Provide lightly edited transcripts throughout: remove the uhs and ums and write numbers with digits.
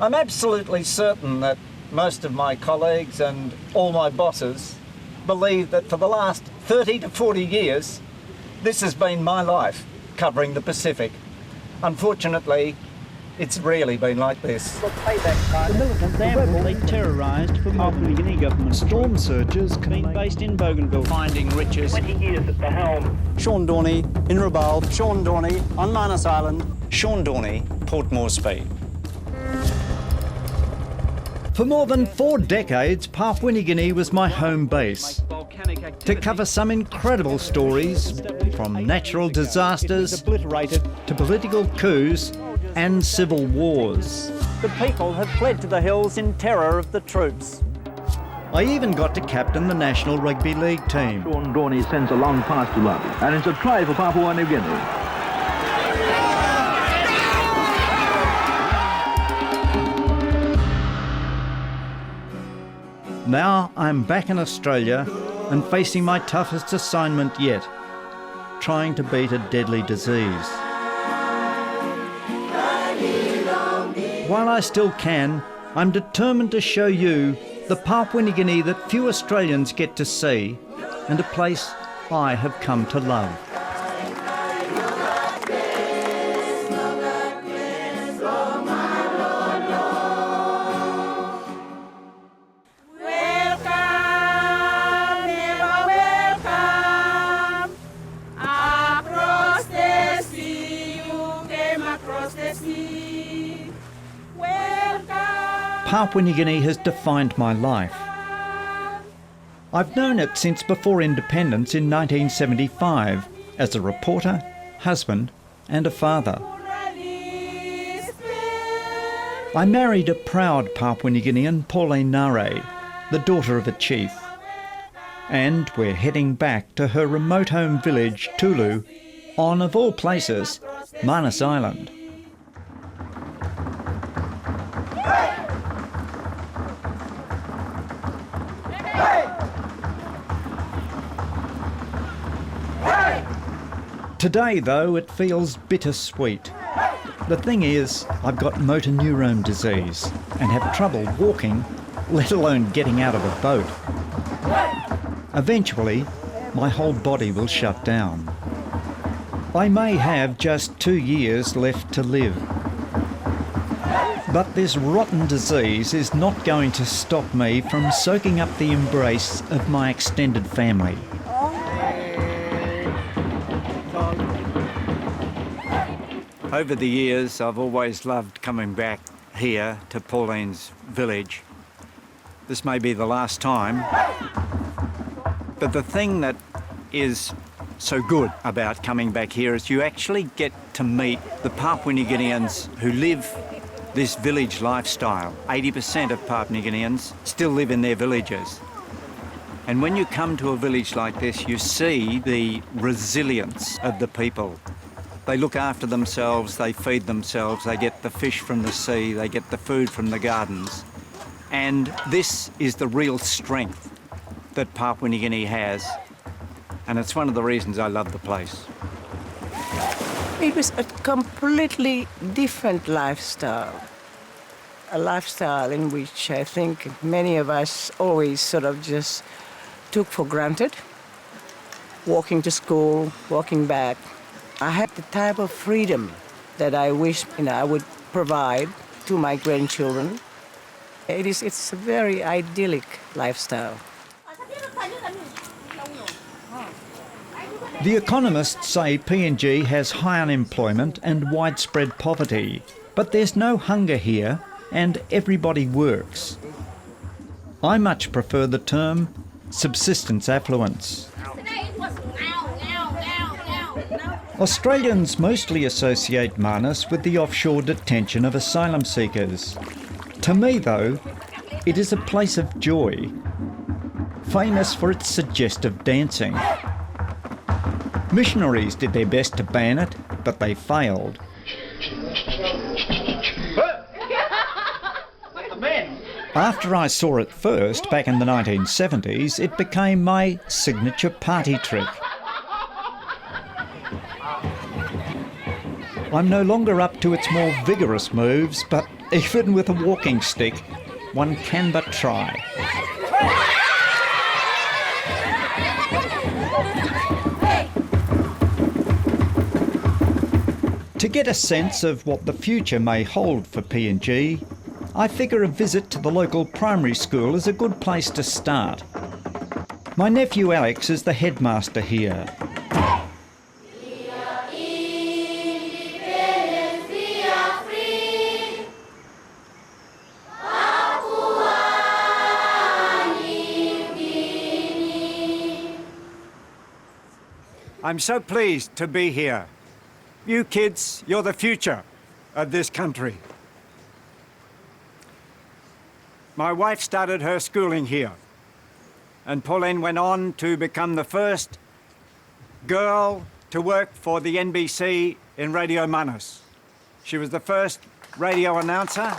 I'm absolutely certain that most of my colleagues and all my bosses believe that for the last 30 to 40 years, this has been my life, covering the Pacific. Unfortunately, it's rarely been like this. The militants they terrorised Papua New Guinea government. Storm surges Been based in Bougainville. Finding riches. 20 years at the helm. Sean Dorney in Rabaul. Sean Dorney on Manus Island. Sean Dorney, Port Moresby. For more than 4 decades, Papua New Guinea was my home base. To cover some incredible stories, from natural disasters Obliterated. to political coups and civil wars. The people have fled to the hills in terror of the troops. I even got to captain the National Rugby League team. Sean Dorney sends a long pass to Love, and it's a try for Papua New Guinea. Now I'm back in Australia and facing my toughest assignment yet, trying to beat a deadly disease. While I still can, I'm determined to show you the Papua New Guinea that few Australians get to see, and a place I have come to love. Papua New Guinea has defined my life. I've known it since before independence in 1975 as a reporter, husband and a father. I married a proud Papua New Guinean, Pauline Nare, the daughter of a chief. And we're heading back to her remote home village, Toulouse, on, of all places, Manus Island. Today, though, it feels bittersweet. The thing is, I've got motor neurone disease and have trouble walking, let alone getting out of a boat. Eventually, my whole body will shut down. I may have just 2 years left to live. But this rotten disease is not going to stop me from soaking up the embrace of my extended family. Over the years, I've always loved coming back here to Pauline's village. This may be the last time, but the thing that is so good about coming back here is you actually get to meet the Papua New Guineans who live this village lifestyle. 80% of Papua New Guineans still live in their villages. And when you come to a village like this, you see the resilience of the people. They look after themselves, they feed themselves, they get the fish from the sea, they get the food from the gardens. And this is the real strength that Papua New Guinea has. And it's one of the reasons I love the place. It was a completely different lifestyle. A lifestyle in which I think many of us always sort of just took for granted. Walking to school, walking back. I had the type of freedom that I wish I would provide to my grandchildren. It's a very idyllic lifestyle. The economists say PNG has high unemployment and widespread poverty, but there's no hunger here and everybody works. I much prefer the term subsistence affluence. Australians mostly associate Manus with the offshore detention of asylum seekers. To me, though, it is a place of joy, famous for its suggestive dancing. Missionaries did their best to ban it, but they failed. After I saw it first, back in the 1970s, it became my signature party trick. I'm no longer up to its more vigorous moves, but even with a walking stick, one can but try. To get a sense of what the future may hold for PNG, I figure a visit to the local primary school is a good place to start. My nephew Alex is the headmaster here. I'm so pleased to be here. You kids, you're the future of this country. My wife started her schooling here, and Pauline went on to become the first girl to work for the NBC in Radio Manus. She was the first radio announcer,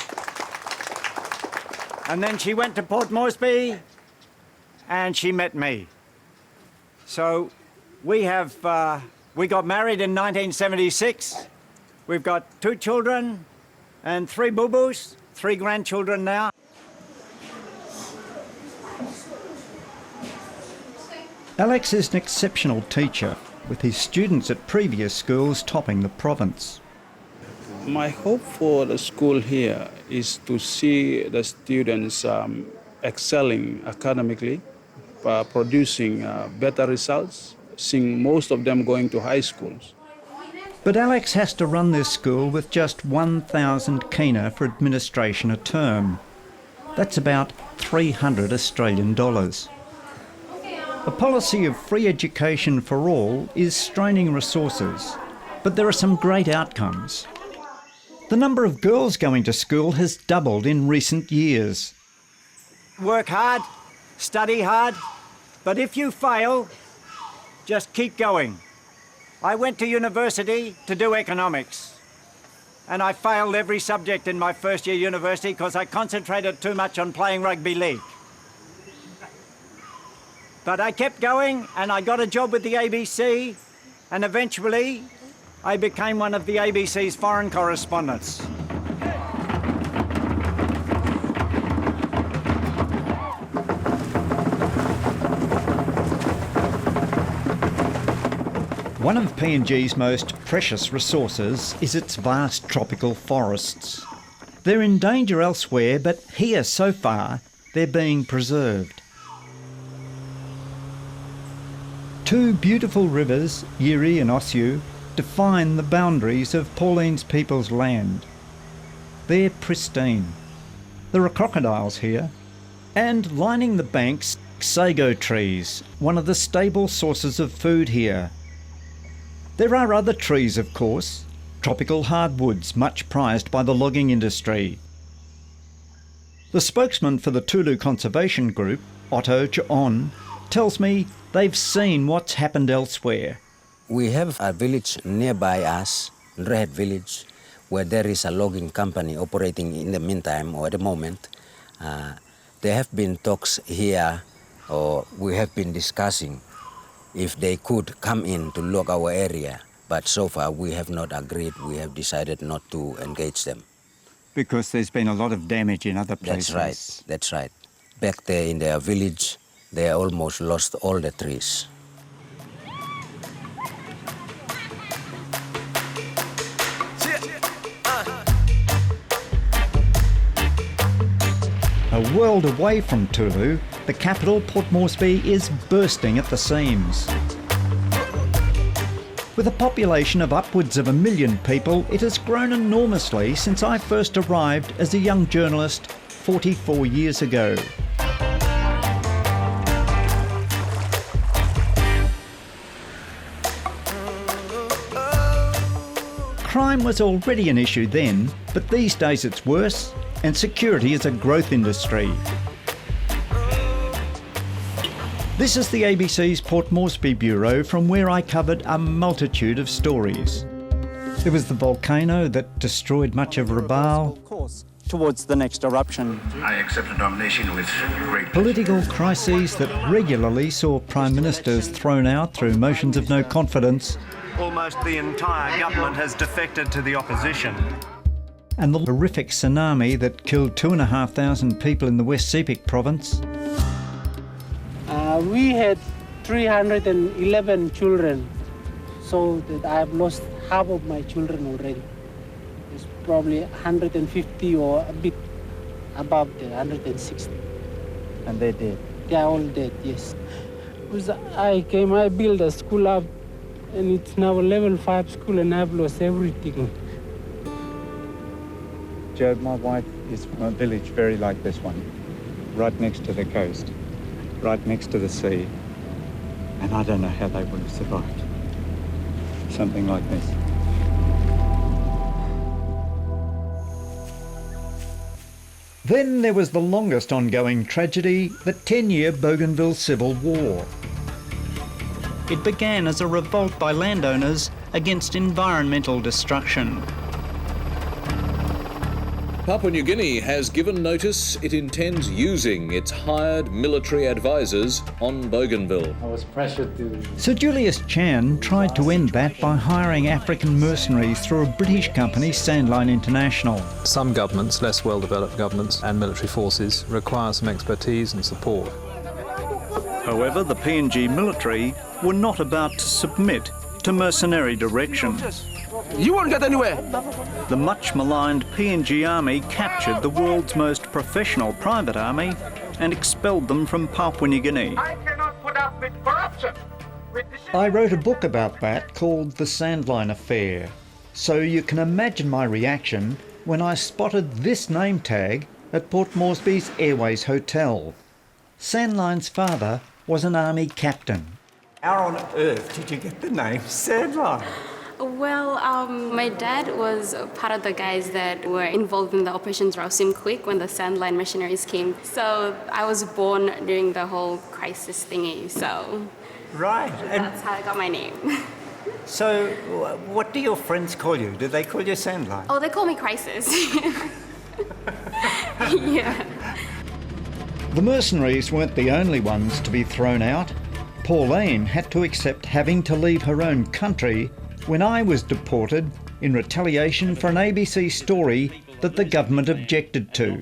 and then she went to Port Moresby and she met me. So we got married in 1976. We've got 2 children and 3 boo-boos, 3 grandchildren now. Alex is an exceptional teacher, with his students at previous schools topping the province. My hope for the school here is to see the students excelling academically, producing better results, seeing most of them going to high schools. But Alex has to run this school with just 1,000 kina for administration a term. That's about 300 Australian dollars. A policy of free education for all is straining resources, but there are some great outcomes. The number of girls going to school has doubled in recent years. Work hard, study hard, but if you fail, just keep going. I went to university to do economics, and I failed every subject in my first year university because I concentrated too much on playing rugby league. But I kept going and I got a job with the ABC, and eventually I became one of the ABC's foreign correspondents. One of PNG's most precious resources is its vast tropical forests. They're in danger elsewhere, but here so far they're being preserved. 2 beautiful rivers, Yiri and Ossiu, define the boundaries of Pauline's people's land. They're pristine. There are crocodiles here, and lining the banks, sago trees, one of the stable sources of food here. There are other trees, of course, tropical hardwoods much prized by the logging industry. The spokesman for the Tulu Conservation Group, Otto Ch'on, tells me they've seen what's happened elsewhere. We have a village nearby us, Red Village, where there is a logging company operating in the meantime or at the moment. There have been talks here, or we have been discussing if they could come in to log our area, but so far we have not agreed. We have decided not to engage them. Because there's been a lot of damage in other places. That's right. Back there in their village, they almost lost all the trees. A world away from Tulu, the capital, Port Moresby, is bursting at the seams. With a population of upwards of 1 million people, it has grown enormously since I first arrived as a young journalist 44 years ago. Crime was already an issue then, but these days it's worse, and security is a growth industry. This is the ABC's Port Moresby Bureau, from where I covered a multitude of stories. There was the volcano that destroyed much of Rabaul. Course towards the next eruption. I accept the nomination with great Political crises that regularly saw prime ministers thrown out through motions of no confidence. Almost the entire government has defected to the opposition. and the horrific tsunami that killed 2,500 people in the West Sepik province. We had 311 children, so that I have lost half of my children already. It's probably 150 or a bit above the 160. And they're dead? They are all dead, yes. Because I built a school up, and it's now a level 5 school, and I've lost everything. Joe, my wife is from a village very like this one, right next to the coast, right next to the sea, and I don't know how they would have survived something like this. Then there was the longest ongoing tragedy, the 10-year Bougainville Civil War. It began as a revolt by landowners against environmental destruction. Papua New Guinea has given notice it intends using its hired military advisors on Bougainville. I was pressured to... Sir Julius Chan tried to end that by hiring African mercenaries through a British company, Sandline International. Some governments, less well-developed governments and military forces, require some expertise and support. However, the PNG military were not about to submit to mercenary direction. You won't get anywhere. The much-maligned PNG Army captured the world's most professional private army and expelled them from Papua New Guinea. I cannot put up with corruption. I wrote a book about that called The Sandline Affair, so you can imagine my reaction when I spotted this name tag at Port Moresby's Airways Hotel. Sandline's father was an army captain. How on earth did you get the name Sandline? Well, my dad was part of the guys that were involved in the Operations Rausim Quick when the Sandline missionaries came. So I was born during the whole crisis thingy, so... Right. That's how I got my name. So what do your friends call you? Do they call you Sandline? Oh, they call me Crisis. Yeah. The mercenaries weren't the only ones to be thrown out. Pauline had to accept having to leave her own country when I was deported in retaliation for an ABC story that the government objected to.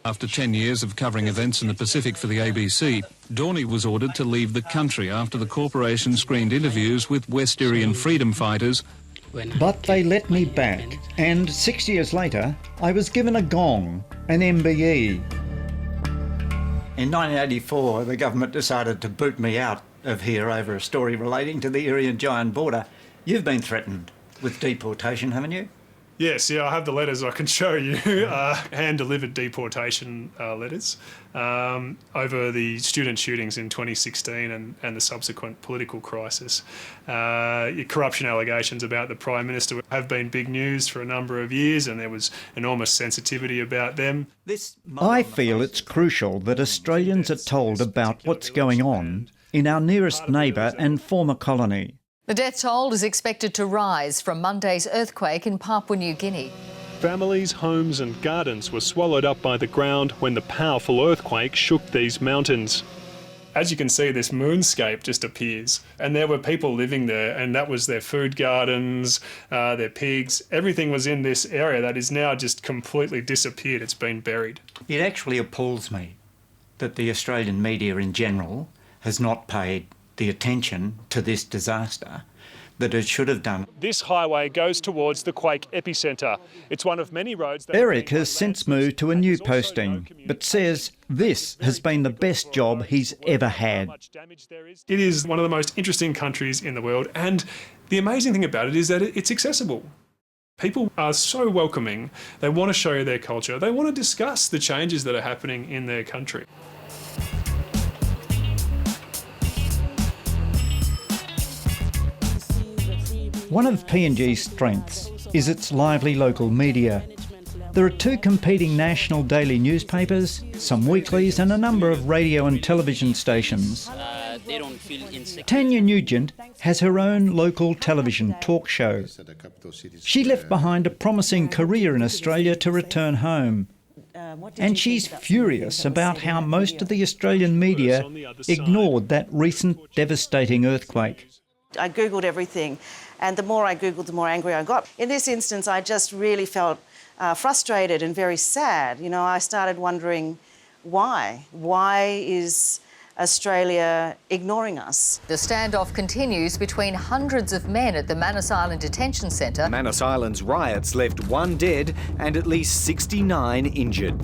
After 10 years of covering events in the Pacific for the ABC, Dorney was ordered to leave the country after the corporation screened interviews with West Irian freedom fighters. But they let me back, and 6 years later, I was given a gong, an MBE. In 1984, the government decided to boot me out of here over a story relating to the Irian-Giant border. You've been threatened with deportation, haven't you? Yes, yeah, I have the letters I can show you, hand-delivered deportation letters over the student shootings in 2016 and the subsequent political crisis. Corruption allegations about the Prime Minister have been big news for a number of years, and there was enormous sensitivity about them. I feel it's crucial that Australians are told about what's going on in our nearest neighbour and former colony. The death toll is expected to rise from Monday's earthquake in Papua New Guinea. Families, homes and gardens were swallowed up by the ground when the powerful earthquake shook these mountains. As you can see, this moonscape just appears, and there were people living there, and that was their food gardens, their pigs. Everything was in this area that is now just completely disappeared. It's been buried. It actually appalls me that the Australian media in general has not paid the attention to this disaster that it should have done. This highway goes towards the quake epicentre. It's one of many roads that... Eric has since moved to a new posting, but says this has been the best job he's ever had. It is one of the most interesting countries in the world, and the amazing thing about it is that it's accessible. People are so welcoming. They want to show you their culture. They want to discuss the changes that are happening in their country. One of PNG's strengths is its lively local media. There are 2 competing national daily newspapers, some weeklies and a number of radio and television stations. Tanya Nugent has her own local television talk show. She left behind a promising career in Australia to return home. And she's furious about how most of the Australian media ignored that recent devastating earthquake. I Googled everything, and the more I Googled, the more angry I got. In this instance, I just really felt frustrated and very sad. You know, I started wondering why. Why is Australia ignoring us? The standoff continues between hundreds of men at the Manus Island Detention Centre. Manus Island's riots left 1 dead and at least 69 injured.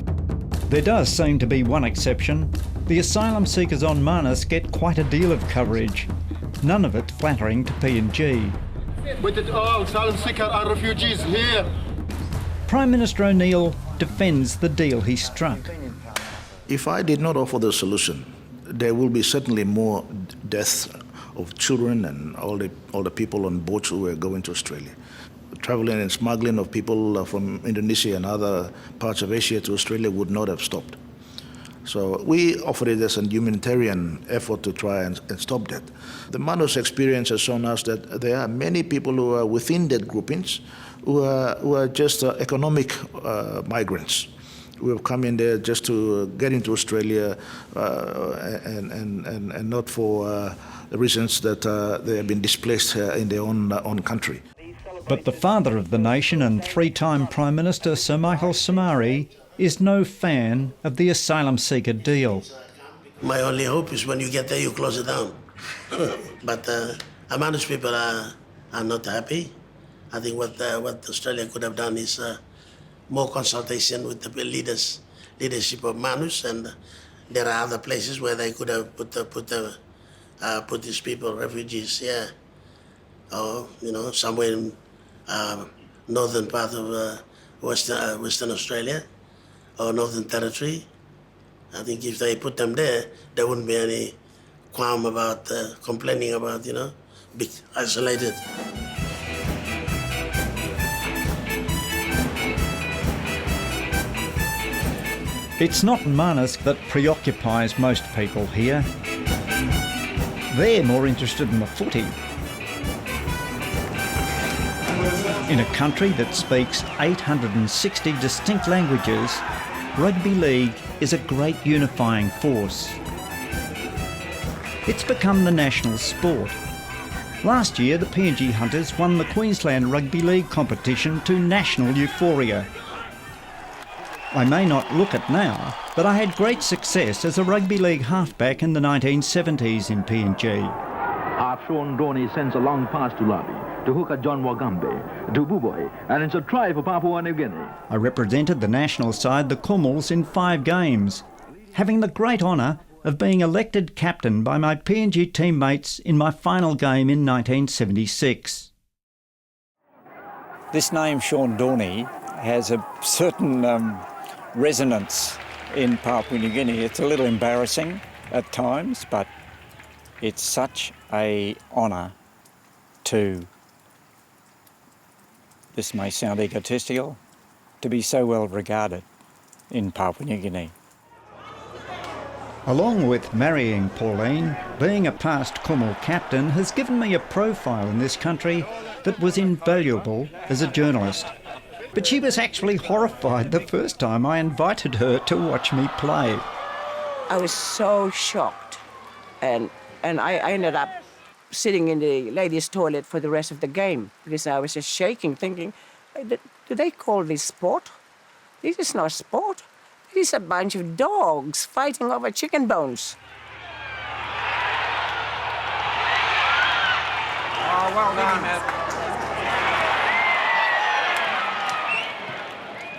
There does seem to be one exception. The asylum seekers on Manus get quite a deal of coverage. None of it flattering to PNG. With all asylum seekers and refugees here. Prime Minister O'Neill defends the deal he struck. If I did not offer the solution, there will be certainly more deaths of children and all the people on boats who were going to Australia. Travelling and smuggling of people from Indonesia and other parts of Asia to Australia would not have stopped. So we offered it as a humanitarian effort to try and stop that. The Manus experience has shown us that there are many people who are within that groupings who are just economic migrants, who have come in there just to get into Australia and not for the reasons that they have been displaced in their own country. But the father of the nation and 3-time Prime Minister Sir Michael Somare is no fan of the asylum seeker deal. My only hope is when you get there, you close it down. But Manus people are not happy. I think what Australia could have done is more consultation with the leadership of Manus, and there are other places where they could have put these people, refugees, yeah, or somewhere in northern part of Western Australia or Northern Territory. I think if they put them there wouldn't be any qualm about complaining about being isolated. It's not Manus that preoccupies most people here. They're more interested in the footy. In a country that speaks 860 distinct languages, Rugby League is a great unifying force. It's become the national sport. Last year, the PNG Hunters won the Queensland Rugby League competition to national euphoria. I may not look it now, but I had great success as a Rugby League halfback in the 1970s in PNG. Sean Dorney sends a long pass to Labi, to hooker John Wagambe, to Buboy, and it's a try for Papua New Guinea. I represented the national side, the Kumals, in 5 games, having the great honour of being elected captain by my PNG teammates in my final game in 1976. This name, Sean Dorney, has a certain resonance in Papua New Guinea. It's a little embarrassing at times, but it's such an honour to, this may sound egotistical, to be so well regarded in Papua New Guinea. Along with marrying Pauline, being a past Kumal captain has given me a profile in this country that was invaluable as a journalist. But she was actually horrified the first time I invited her to watch me play. I was so shocked, and I ended up sitting in the ladies' toilet for the rest of the game because I was just shaking, thinking, do they call this sport? This is not sport. This is a bunch of dogs fighting over chicken bones. Oh, well done.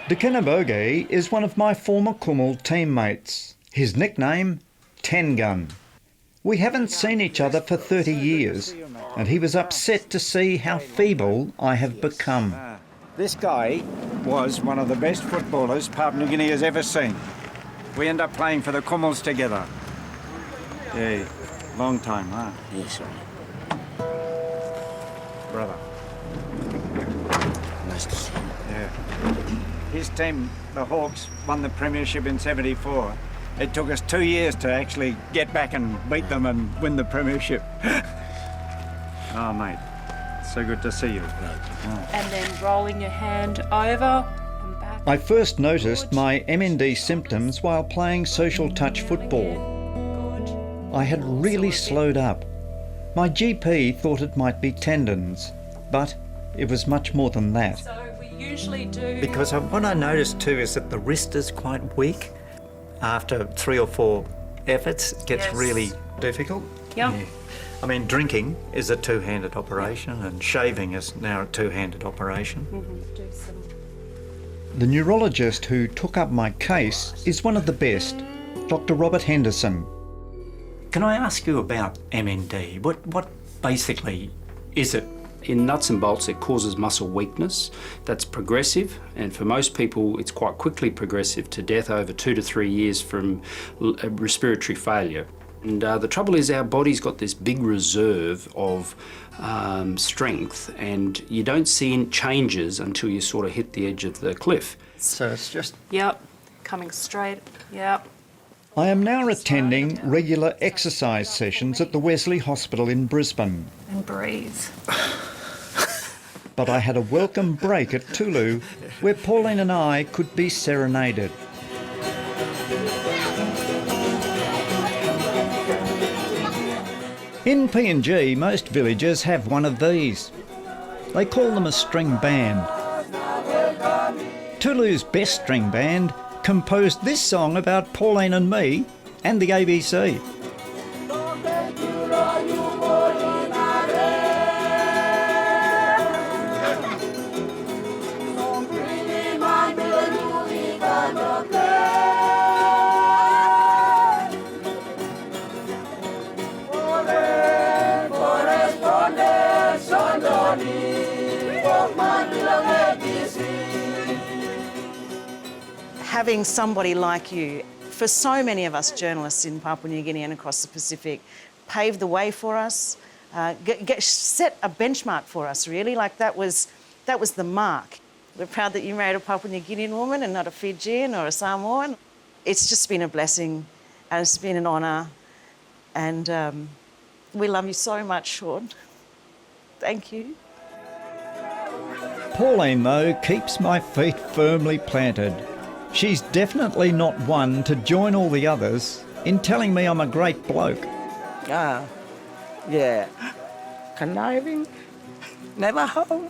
Dikinaboge is one of my former Kumal teammates. His nickname, 10 Gun. We haven't seen each other for 30 years, and he was upset to see how feeble I have become. This guy was one of the best footballers Papua New Guinea has ever seen. We end up playing for the Kumals together. Yeah, long time, huh? Yes, sir. Brother. Nice to see you. Yeah. His team, the Hawks, won the premiership in '74. It took us 2 years to actually get back and beat them and win the premiership. Oh, mate, so good to see you. Oh. And then rolling your hand over and back. I first noticed my MND symptoms while playing social touch football. I had really slowed up. My GP thought it might be tendons, but it was much more than that. So we usually do... Because what I noticed too is that the wrist is quite weak. After 3 or 4 efforts, it gets really difficult. Yep. Yeah. I mean, drinking is a two-handed operation and shaving is now a two-handed operation. The neurologist who took up my case is one of the best, Dr. Robert Henderson. Can I ask you about MND? What basically is it? In nuts and bolts, it causes muscle weakness. That's progressive, and for most people, it's quite quickly progressive to death over 2 to 3 years from respiratory failure. And the trouble is our body's got this big reserve of strength, and you don't see changes until you sort of hit the edge of the cliff. So it's just... Yep, coming straight, yep. I am now attending regular exercise sessions at the Wesley Hospital in Brisbane. And breathe. But I had a welcome break at Toulouse, where Pauline and I could be serenaded. In PNG, most villages have one of these. They call them a string band. Toulouse's best string band composed this song about Pauline and me and the ABC. Having somebody like you, for so many of us journalists in Papua New Guinea and across the Pacific, paved the way for us, set a benchmark for us, really. Like that was the mark. We're proud that you married a Papua New Guinean woman and not a Fijian or a Samoan. It's just been a blessing and it's been an honour, and we love you so much, Sean. Thank you. Pauline, though, keeps my feet firmly planted. She's definitely not one to join all the others in telling me I'm a great bloke. Ah, yeah. Conniving, never home.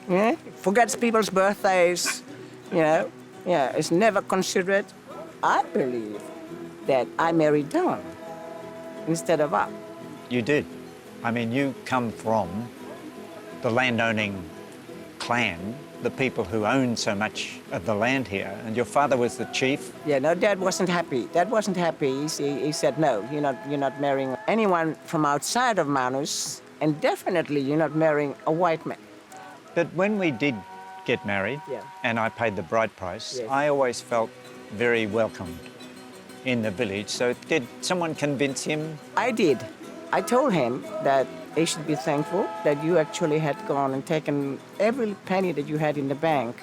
Yeah, forgets people's birthdays, you know. Yeah, it's never considerate. I believe that I married down instead of up. You did. I mean, you come from the landowning clan, the people who own so much of the land here, and your father was the chief. Yeah, no, Dad wasn't happy. Dad wasn't happy. He said, no, you're not marrying anyone from outside of Manus, and definitely you're not marrying a white man. But when we did get married, and I paid the bride price, I always felt very welcomed in the village. So did someone convince him? I did. I told him that he should be thankful that you actually had gone and taken every penny that you had in the bank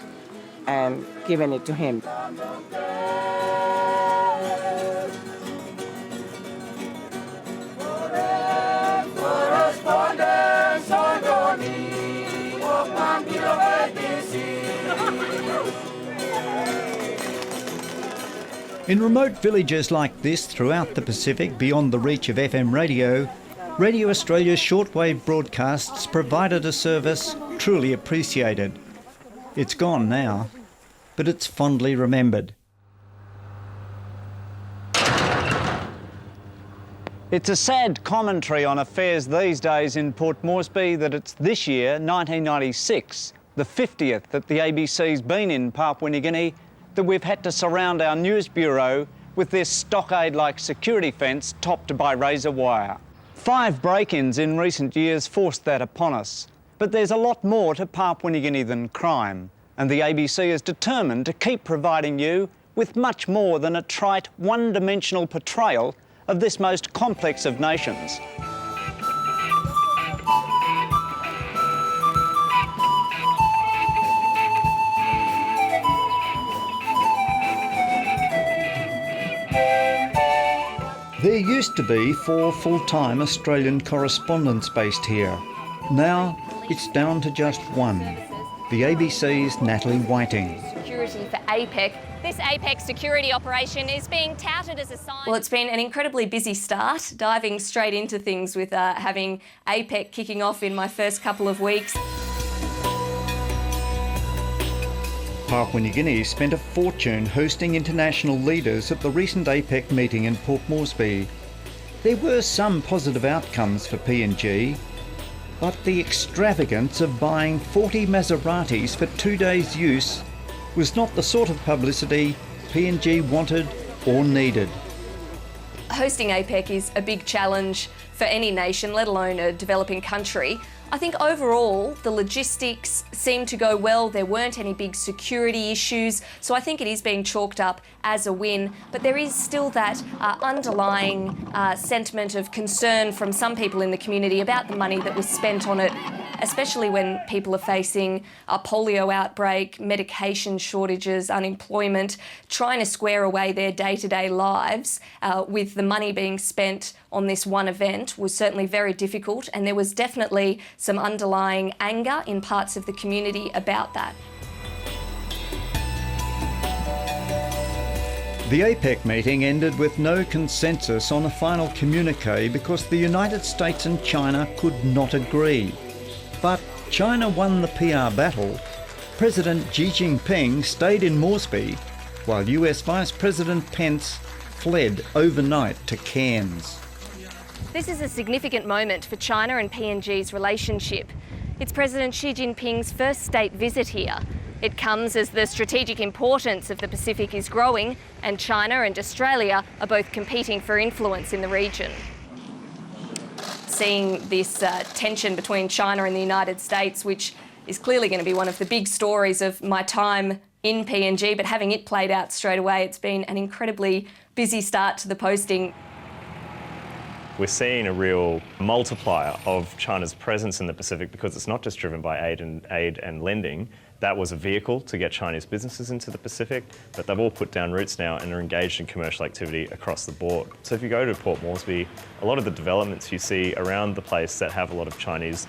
and given it to him. In remote villages like this throughout the Pacific, beyond the reach of FM radio, Radio Australia's shortwave broadcasts provided a service truly appreciated. It's gone now, but it's fondly remembered. It's a sad commentary on affairs these days in Port Moresby that it's this year, 1996, the 50th that the ABC's been in Papua New Guinea, that we've had to surround our news bureau with this stockade-like security fence topped by razor wire. 5 break-ins in recent years forced that upon us. But there's a lot more to Papua New Guinea than crime, and the ABC is determined to keep providing you with much more than a trite, one-dimensional portrayal of this most complex of nations. There used to be 4 full-time Australian correspondents based here. Now it's down to just 1, the ABC's Natalie Whiting. Security for APEC This APEC security operation is being touted as a sign... Well, it's been an incredibly busy start, diving straight into things with having APEC kicking off in my first couple of weeks. Papua New Guinea spent a fortune hosting international leaders at the recent APEC meeting in Port Moresby. There were some positive outcomes for PNG, but the extravagance of buying 40 Maseratis for 2 days' use was not the sort of publicity PNG wanted or needed. Hosting APEC is a big challenge for any nation, let alone a developing country. I think overall the logistics seemed to go well. There weren't any big security issues, so I think it is being chalked up as a win. But there is still that underlying sentiment of concern from some people in the community about the money that was spent on it, especially when people are facing a polio outbreak, medication shortages, unemployment, trying to square away their day-to-day lives with the money being spent on this one event was certainly very difficult, and there was definitely some underlying anger in parts of the community about that. The APEC meeting ended with no consensus on a final communique because the United States and China could not agree. But China won the PR battle. President Xi Jinping stayed in Moresby, while US Vice President Pence fled overnight to Cairns. This is a significant moment for China and PNG's relationship. It's President Xi Jinping's first state visit here. It comes as the strategic importance of the Pacific is growing, and China and Australia are both competing for influence in the region. Seeing this tension between China and the United States, which is clearly going to be one of the big stories of my time in PNG, but having it played out straight away, it's been an incredibly busy start to the posting. We're seeing a real multiplier of China's presence in the Pacific because it's not just driven by aid and lending. That was a vehicle to get Chinese businesses into the Pacific, but they've all put down roots now and are engaged in commercial activity across the board. So if you go to Port Moresby, a lot of the developments you see around the place that have a lot of Chinese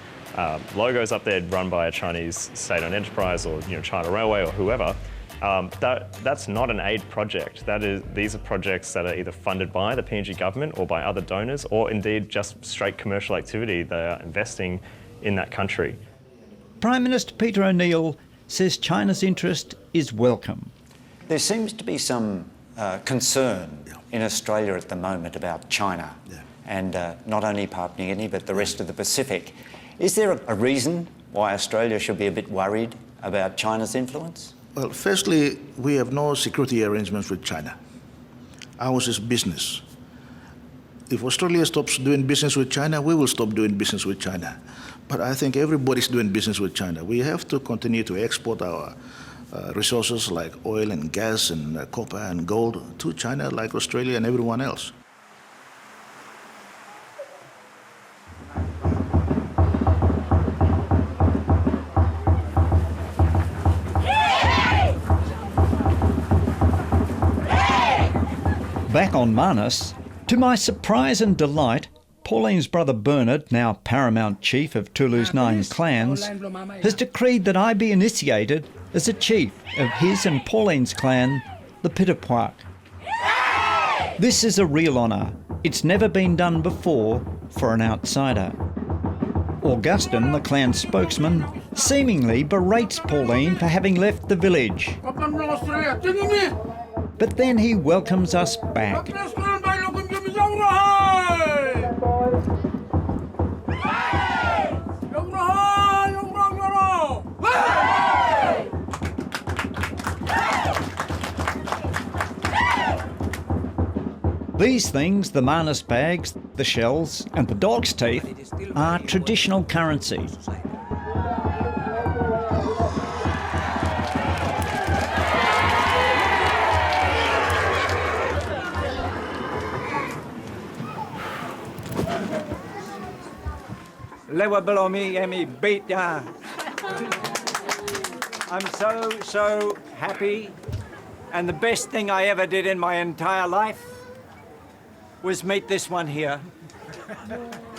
logos up there run by a Chinese state-owned enterprise or China Railway or whoever, that's not an aid project. These are projects that are either funded by the PNG government or by other donors, or indeed just straight commercial activity. They are investing in that country. Prime Minister Peter O'Neill says China's interest is welcome. There seems to be some concern in Australia at the moment about China and not only Papua New Guinea but the rest of the Pacific. Is there a reason why Australia should be a bit worried about China's influence? Well, firstly, we have no security arrangements with China. Ours is business. If Australia stops doing business with China, we will stop doing business with China. But I think everybody's doing business with China. We have to continue to export our resources like oil and gas and copper and gold to China like Australia and everyone else. Back on Manus, to my surprise and delight, Pauline's brother Bernard, now paramount chief of Toulouse 9 clans, has decreed that I be initiated as a chief of his and Pauline's clan, the Pitapuak. This is a real honour. It's never been done before for an outsider. Augustin, the clan spokesman, seemingly berates Pauline for having left the village. But then he welcomes us back. These things, the Manus bags, the shells and the dog's teeth, are traditional currency. Lewa below me, Emi beat ya. I'm so happy, and the best thing I ever did in my entire life was meet this one here.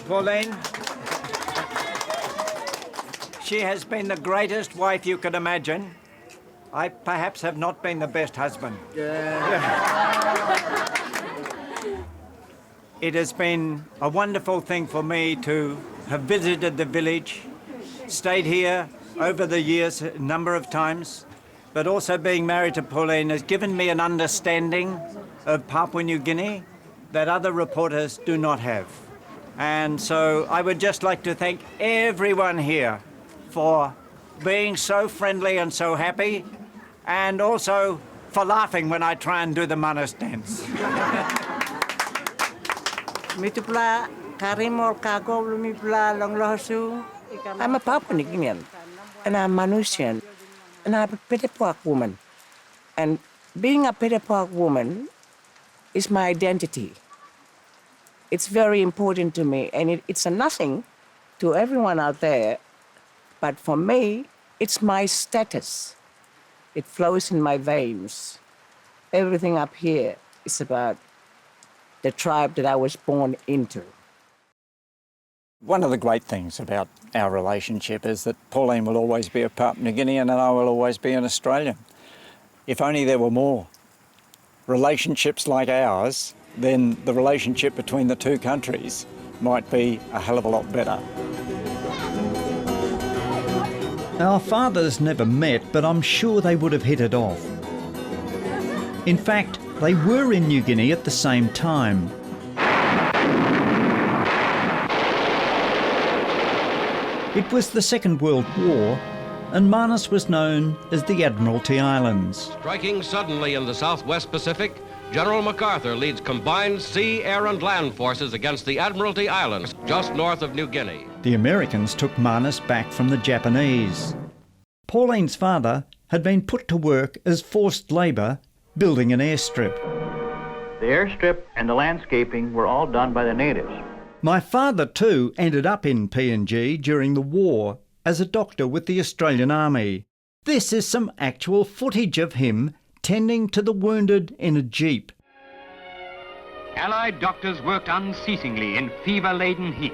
Pauline. She has been the greatest wife you could imagine. I perhaps have not been the best husband. It has been a wonderful thing for me to have visited the village, stayed here over the years a number of times, but also being married to Pauline has given me an understanding of Papua New Guinea that other reporters do not have. And so I would just like to thank everyone here for being so friendly and so happy, and also for laughing when I try and do the manas dance. I'm a Papua New Guinean, and I'm Manusian, and I'm a Petepuak woman. And being a Petepuak woman is my identity. It's very important to me, and it's a nothing to everyone out there, but for me, it's my status. It flows in my veins. Everything up here is about the tribe that I was born into. One of the great things about our relationship is that Pauline will always be a Papua New Guinean and I will always be an Australian. If only there were more relationships like ours, then the relationship between the two countries might be a hell of a lot better. Our fathers never met, but I'm sure they would have hit it off. In fact, they were in New Guinea at the same time. It was the Second World War, and Manus was known as the Admiralty Islands. Striking suddenly in the southwest Pacific, General MacArthur leads combined sea, air and land forces against the Admiralty Islands, just north of New Guinea. The Americans took Manus back from the Japanese. Pauline's father had been put to work as forced labour building an airstrip. The airstrip and the landscaping were all done by the natives. My father too ended up in PNG during the war as a doctor with the Australian Army. This is some actual footage of him tending to the wounded in a jeep. Allied doctors worked unceasingly in fever-laden heat.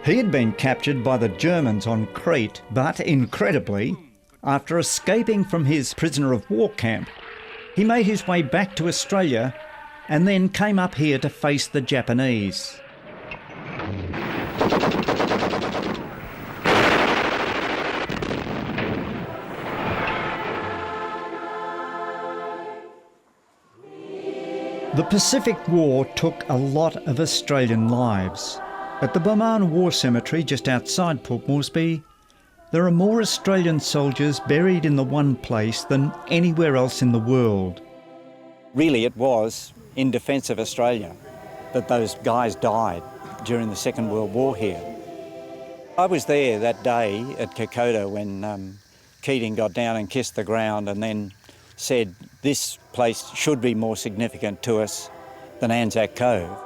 He had been captured by the Germans on Crete, but incredibly, after escaping from his prisoner of war camp, he made his way back to Australia and then came up here to face the Japanese. The Pacific War took a lot of Australian lives. At the Burman War Cemetery just outside Port Moresby, there are more Australian soldiers buried in the one place than anywhere else in the world. Really, it was in defence of Australia that those guys died during the Second World War here. I was there that day at Kokoda when Keating got down and kissed the ground and then said this place should be more significant to us than Anzac Cove.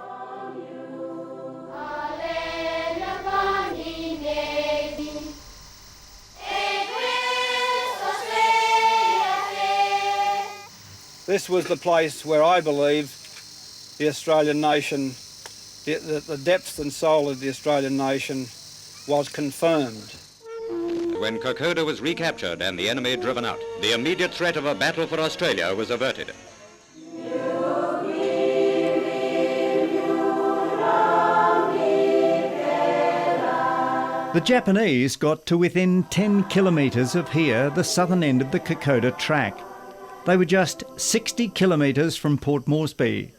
This was the place where I believe the Australian nation, the depth and soul of the Australian nation was confirmed. When Kokoda was recaptured and the enemy driven out, the immediate threat of a battle for Australia was averted. The Japanese got to within 10 kilometres of here, the southern end of the Kokoda track. They were just 60 kilometres from Port Moresby.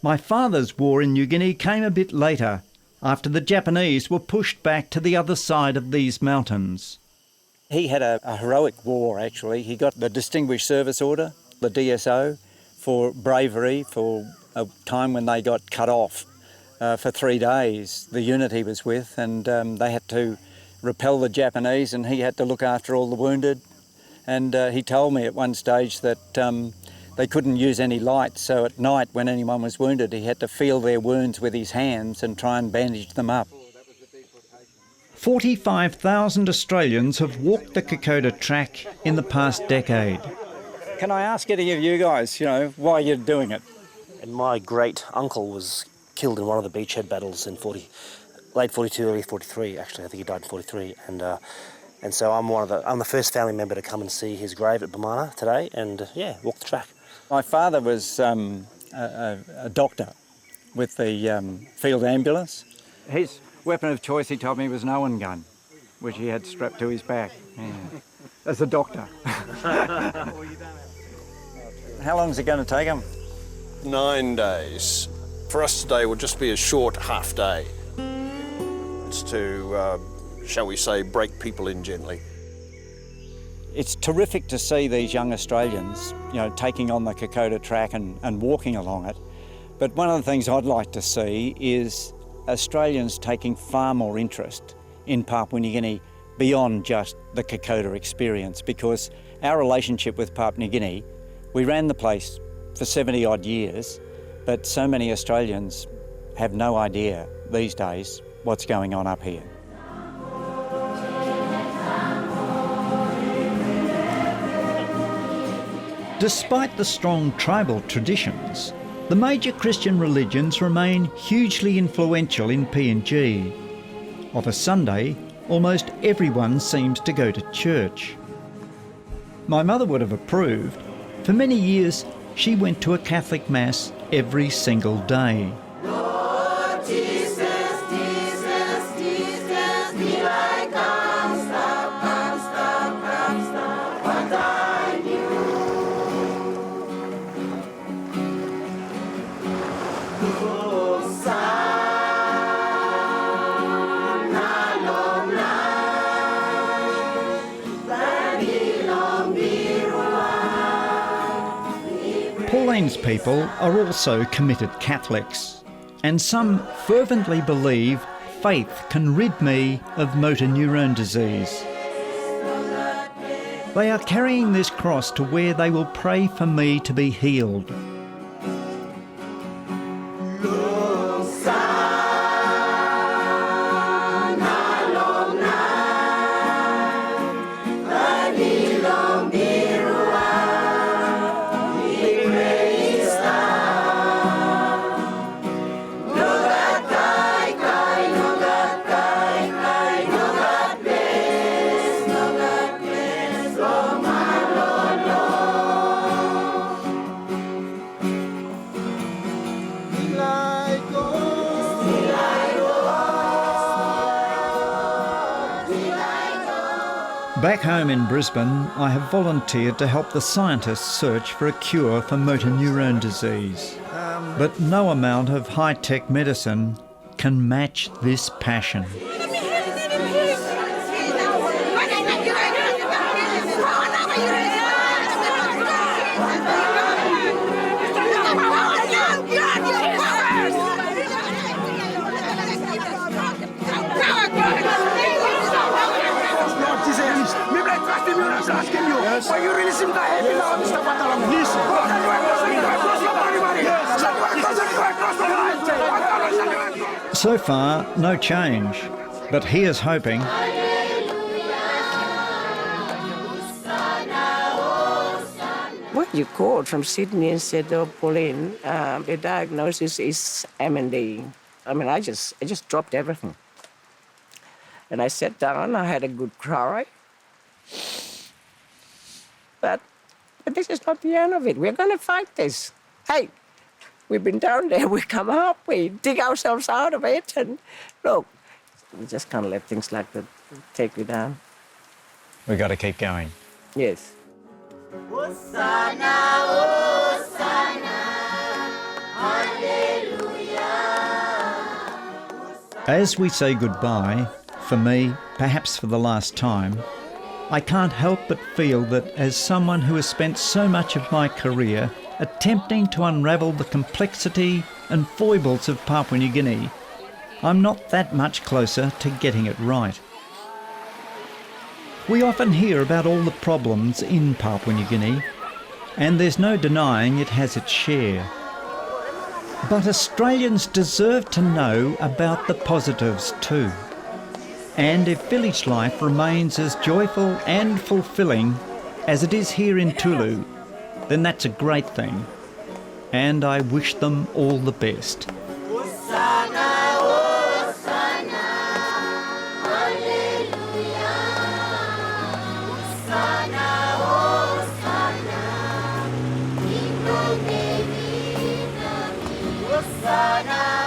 My father's war in New Guinea came a bit later, after the Japanese were pushed back to the other side of these mountains. He had a heroic war, actually. He got the Distinguished Service Order, the DSO, for bravery, for a time when they got cut off for 3 days. The unit he was with, and they had to repel the Japanese, and he had to look after all the wounded. And he told me at one stage that they couldn't use any lights, so at night when anyone was wounded, he had to feel their wounds with his hands and try and bandage them up. 45,000 Australians have walked the Kokoda track in the past decade. Can I ask any of you guys, why you're doing it? And my great uncle was killed in one of the beachhead battles in late 42, early 43, actually. I think he died in 43. And And so I'm the first family member to come and see his grave at Bamana today and, walk the track. My father was a doctor with the field ambulance. His weapon of choice, he told me, was an Owen gun, which he had strapped to his back, as a doctor. How long is it going to take him? 9 days. For us today will just be a short half day. It's to, shall we say, break people in gently. It's terrific to see these young Australians, taking on the Kokoda track and walking along it. But one of the things I'd like to see is Australians taking far more interest in Papua New Guinea beyond just the Kokoda experience, because our relationship with Papua New Guinea, we ran the place for 70 odd years, but so many Australians have no idea these days what's going on up here. Despite the strong tribal traditions, the major Christian religions remain hugely influential in PNG. Of a Sunday, almost everyone seems to go to church. My mother would have approved. For many years, she went to a Catholic Mass every single day. Lord Jesus, Jesus, Jesus, be like, come stop, come stop, come stop, what I do. Pauline's people are also committed Catholics, and some fervently believe faith can rid me of motor neurone disease. They are carrying this cross to where they will pray for me to be healed. Back home in Brisbane, I have volunteered to help the scientists search for a cure for motor neurone disease. But no amount of high-tech medicine can match this passion. So far, no change, but here's hoping. Well, you called from Sydney and said, "Oh, Pauline, the diagnosis is MND." I mean, I just dropped everything, and I sat down. I had a good cry. But this is not the end of it. We're going to fight this. Hey, we've been down there, we come up, we dig ourselves out of it, and look, we just can't let things like that take you down. We've got to keep going. Yes. Hosanna, Hosanna, Hallelujah. As we say goodbye, for me, perhaps for the last time, I can't help but feel that as someone who has spent so much of my career attempting to unravel the complexity and foibles of Papua New Guinea, I'm not that much closer to getting it right. We often hear about all the problems in Papua New Guinea, and there's no denying it has its share. But Australians deserve to know about the positives too. And if village life remains as joyful and fulfilling as it is here in Toulouse, then that's a great thing. And I wish them all the best. Hosanna, Hosanna, Hallelujah. China.